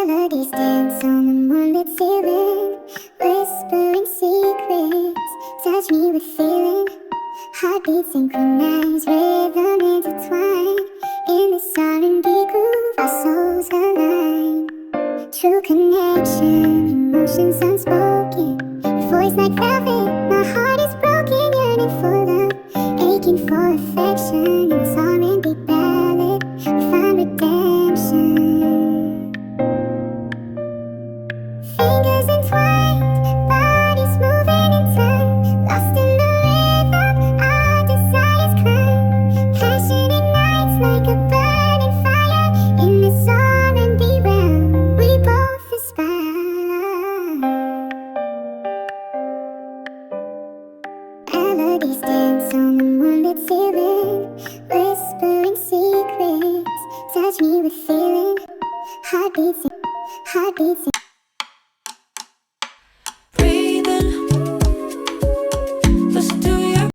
Melodies dance on the moonlit ceiling, whispering secrets, touch me with feeling. Heartbeats synchronize, rhythm intertwine. In this R&B groove, our souls align. True connection, emotions unspoken. Your voice like velvet, my heart is broken, yearning for love, aching for affection. In this R&B ballad, we find redemption. Fingers entwined, bodies moving in time, lost in the rhythm, our desires climb. Passionate nights like a burning fire. In this R&B realm, we both aspire. Melodies dance on the moonlit ceiling, whispering secrets, touch me with feeling. Heartbeats.